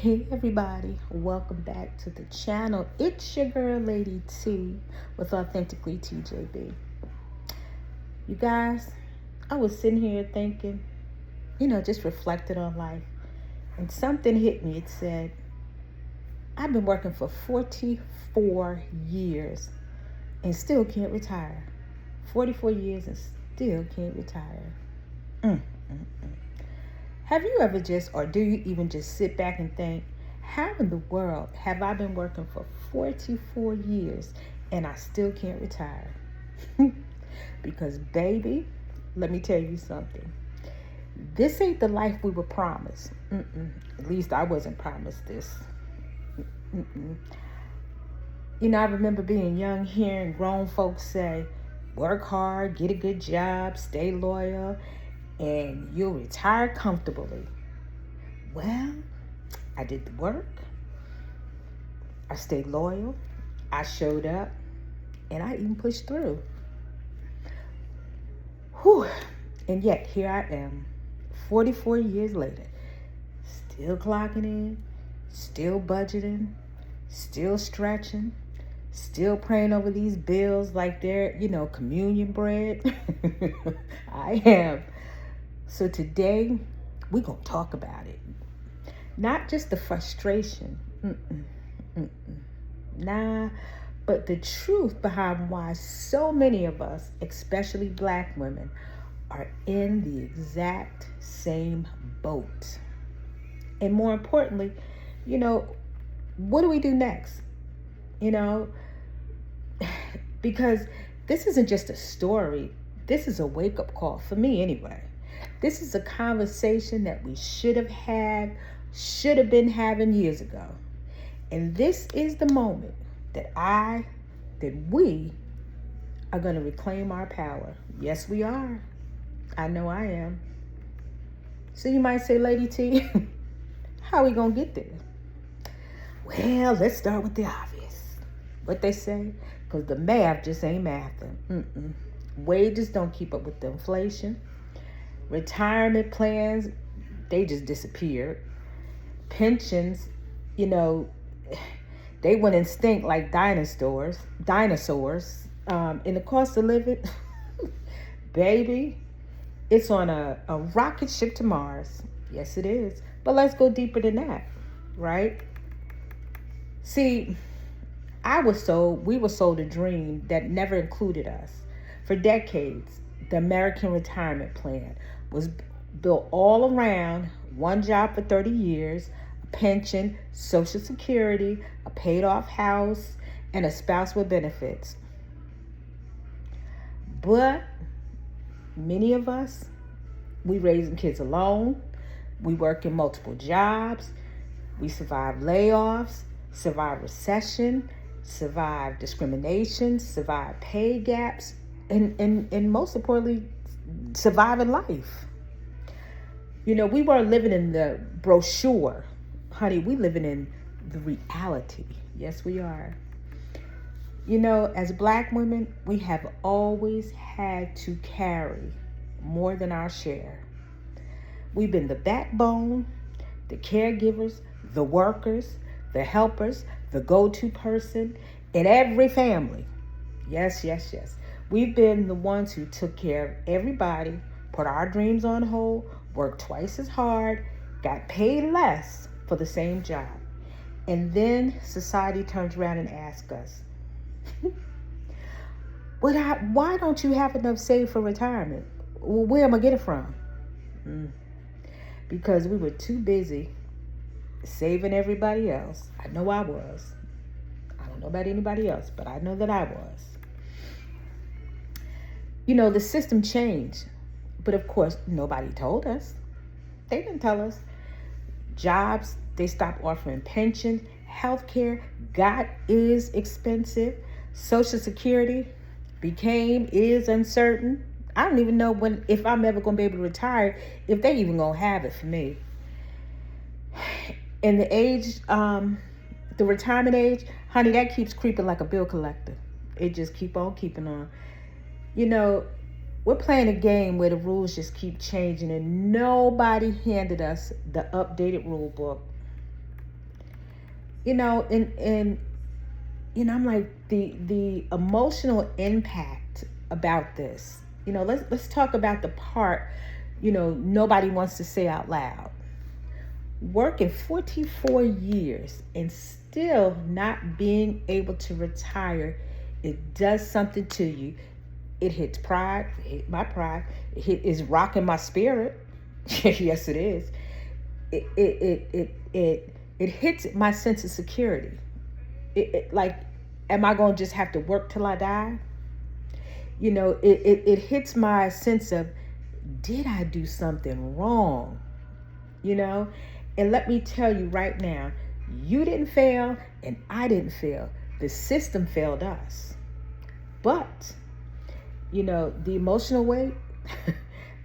Hey everybody, welcome back to the channel. It's your girl Lady T with Authentically TJB. You guys, I was sitting here thinking, just reflected on life, and something hit me. It said, I've been working for 44 years and still can't retire. 44 years and still can't retire. Mm, mm, mm. Have you ever or do you even just sit back and think, how in the world have I been working for 44 years and I still can't retire? Because, baby, let me tell you something. This ain't the life we were promised. At least I wasn't promised this. I remember being young, hearing grown folks say, work hard, get a good job, stay loyal, and you'll retire comfortably. Well, I did the work. I stayed loyal. I showed up, and I even pushed through. Whew. And yet, here I am, 44 years later, still clocking in, still budgeting, still stretching, still praying over these bills like they're, communion bread. I am. So today, we're going to talk about it. Not just the frustration, nah, but the truth behind why so many of us, especially Black women, are in the exact same boat. And more importantly, what do we do next? Because this isn't just a story. This is a wake-up call, for me anyway. This is a conversation that we should have been having years ago. And this is the moment that we are going to reclaim our power. Yes, we are. I know I am. So you might say, Lady T, how are we going to get there? Well, let's start with the obvious. What they say, because the math just ain't mathing. Wages don't keep up with the inflation. Retirement plans, they just disappeared. Pensions, they went extinct like dinosaurs. And the cost of living, baby, it's on a rocket ship to Mars. Yes, it is. But let's go deeper than that, right? See, we were sold a dream that never included us. For decades, the American retirement plan was built all around one job for 30 years, a pension, Social Security, a paid-off house, and a spouse with benefits. But many of us, we raising kids alone, we work in multiple jobs, we survive layoffs, survive recession, survive discrimination, survive pay gaps, and most importantly, surviving life. We weren't living in the brochure. Honey, we living in the reality. Yes, we are. As Black women, we have always had to carry more than our share. We've been the backbone, the caregivers, the workers, the helpers, the go-to person in every family. Yes, yes, yes. We've been the ones who took care of everybody, put our dreams on hold, worked twice as hard, got paid less for the same job. And then society turns around and asks us, why don't you have enough saved for retirement? Where am I getting it from? Because we were too busy saving everybody else. I know I was. I don't know about anybody else, but I know that I was. The system changed, but of course, nobody told us. They didn't tell us. Jobs, they stopped offering pensions. Healthcare is expensive. Social Security is uncertain. I don't even know if I'm ever going to be able to retire, if they even going to have it for me. And the retirement age, honey, that keeps creeping like a bill collector. It just keep on keeping on. We're playing a game where the rules just keep changing and nobody handed us the updated rule book. And I'm like, the emotional impact about this. Let's talk about the part, nobody wants to say out loud. Working 44 years and still not being able to retire, it does something to you. It hits pride, it hit my pride, is rocking my spirit. Yes, it is. It hits my sense of security. Like, am I going to just have to work till I die? It hits my sense of, did I do something wrong? And let me tell you right now, you didn't fail and I didn't fail. The system failed us. But, the emotional weight,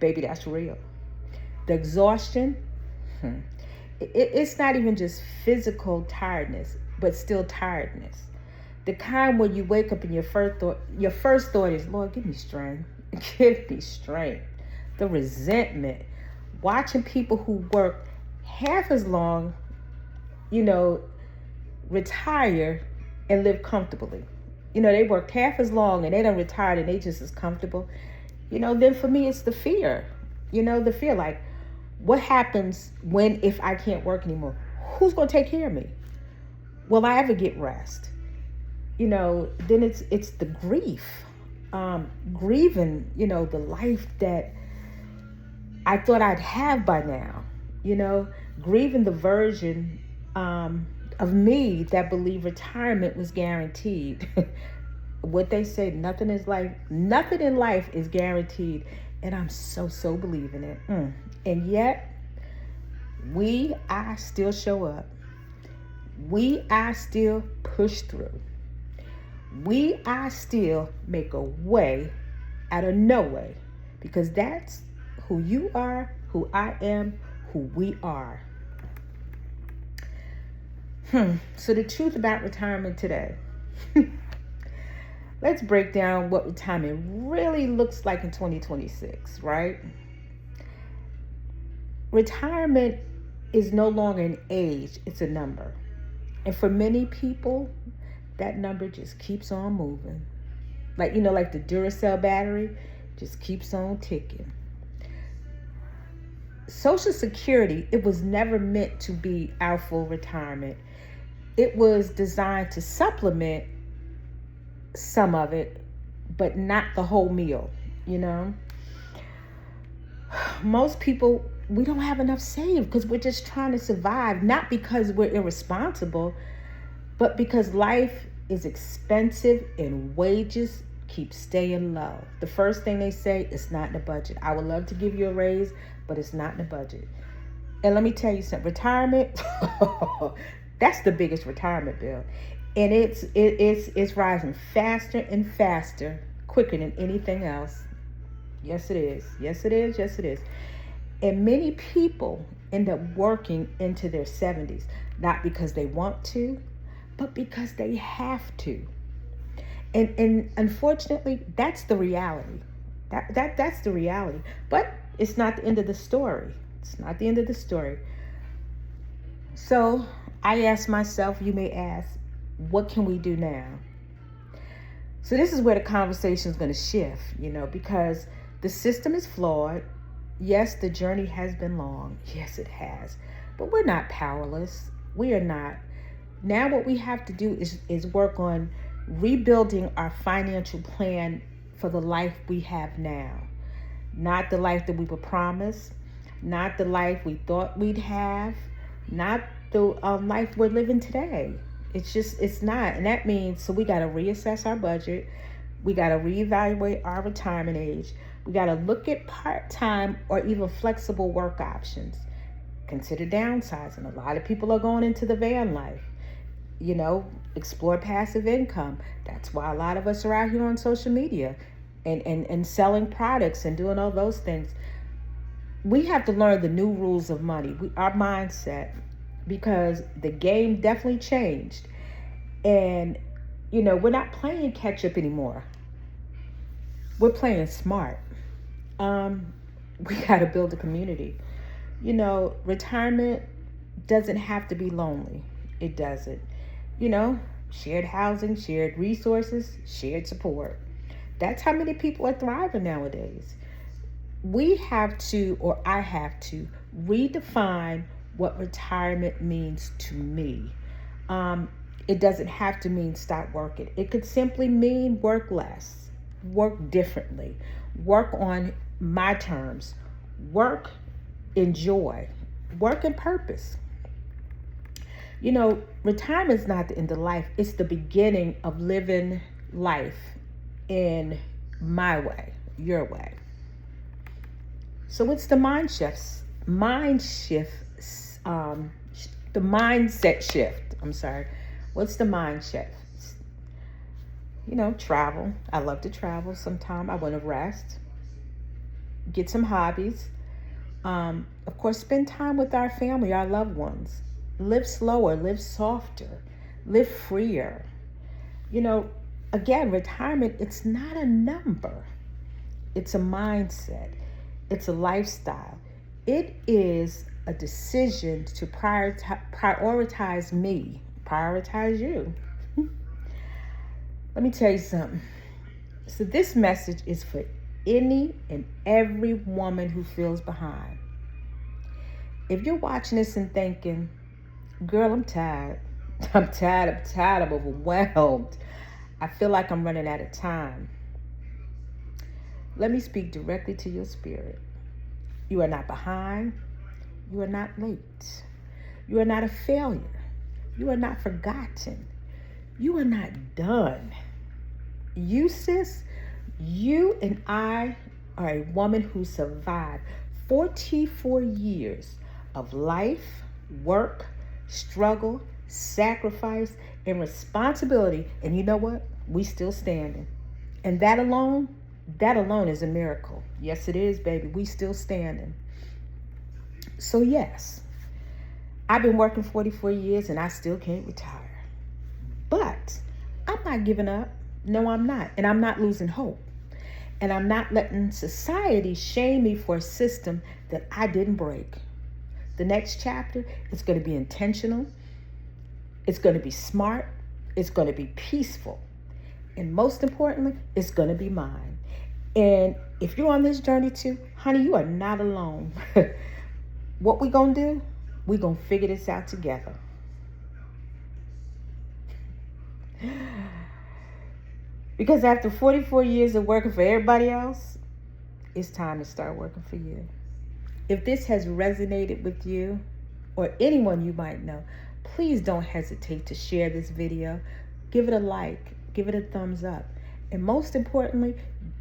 baby, that's real. The exhaustion, it's not even just physical tiredness, but still tiredness. The kind where you wake up and your first thought is, Lord, give me strength. Give me strength. The resentment. Watching people who work half as long, retire and live comfortably. They worked half as long and they done retired and they just as comfortable. Then for me, it's the fear. The fear, like, what happens if I can't work anymore? Who's going to take care of me? Will I ever get rest? Then it's the grief. Grieving, the life that I thought I'd have by now. Grieving the version of me that believed retirement was guaranteed. What they say, nothing in life is guaranteed. And I'm so believing it. And yet, I still show up. I still push through. I still make a way out of no way. Because that's who you are, who I am, who we are. So the truth about retirement today. Let's break down what retirement really looks like in 2026, right? Retirement is no longer an age, it's a number. And for many people, that number just keeps on moving. Like the Duracell battery just keeps on ticking. Social Security, it was never meant to be our full retirement. It was designed to supplement some of it, but not the whole meal, Most people, we don't have enough saved because we're just trying to survive, not because we're irresponsible, but because life is expensive and wages keep staying low. The first thing they say, it's not in the budget. I would love to give you a raise, but it's not in the budget. And let me tell you something, retirement, that's the biggest retirement bill. And it's rising faster and faster, quicker than anything else. Yes, it is. Yes, it is. Yes, it is. And many people end up working into their 70s, not because they want to, but because they have to. And unfortunately, that's the reality. That's the reality. But it's not the end of the story. It's not the end of the story. So I ask myself, you may ask, what can we do now? So this is where the conversation is going to shift, because the system is flawed. Yes, the journey has been long. Yes, it has. But we're not powerless. We are not. Now what we have to do is work on rebuilding our financial plan for the life we have now. Not the life that we were promised. Not the life we thought we'd have. Not the life we're living today. It's not. And that means, so we got to reassess our budget. We got to reevaluate our retirement age. We got to look at part-time or even flexible work options. Consider downsizing. A lot of people are going into the van life. Explore passive income. That's why a lot of us are out here on social media and selling products and doing all those things. We have to learn the new rules of money, our mindset, because the game definitely changed. And, we're not playing catch up anymore. We're playing smart. We got to build a community. Retirement doesn't have to be lonely. It doesn't. shared housing, shared resources, shared support. That's how many people are thriving nowadays. We have to, or I have to, redefine what retirement means to me. It doesn't have to mean stop working. It could simply mean work less, work differently, work on my terms, work in joy, work in purpose. Retirement is not the end of life. It's the beginning of living life in my way, your way. So it's the the mindset shift. I'm sorry. What's the mind shift? Travel. I love to travel sometime. I want to rest, get some hobbies. Of course, spend time with our family, our loved ones. Live slower, live softer, live freer. Again, retirement, it's not a number. It's a mindset. It's a lifestyle. It is a decision to prioritize me, prioritize you. Let me tell you something. So this message is for any and every woman who feels behind. If you're watching this and thinking, girl, I'm tired. I'm tired, I'm overwhelmed. I feel like I'm running out of time. Let me speak directly to your spirit. You are not behind. You are not late. You are not a failure. You are not forgotten. You are not done. You, sis, you and I are a woman who survived 44 years of life, work, struggle, sacrifice, and responsibility. And you know what? We still standing. And that alone is a miracle. Yes, it is, baby. We still standing. So yes, I've been working 44 years and I still can't retire. But I'm not giving up. No, I'm not. And I'm not losing hope. And I'm not letting society shame me for a system that I didn't break. The next chapter is going to be intentional. It's going to be smart. It's going to be peaceful. And most importantly, it's going to be mine. And if you're on this journey too, honey, you are not alone. What we going to do? We're going to figure this out together. Because after 44 years of working for everybody else, it's time to start working for you. If this has resonated with you or anyone you might know, please don't hesitate to share this video. Give it a like, give it a thumbs up. And most importantly,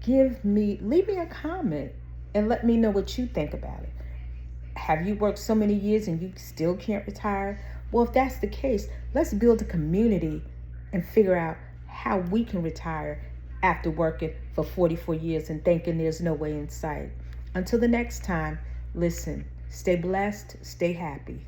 leave me a comment and let me know what you think about it. Have you worked so many years and you still can't retire? Well, if that's the case, let's build a community and figure out how we can retire after working for 44 years and thinking there's no way in sight. Until the next time, listen, stay blessed, stay happy.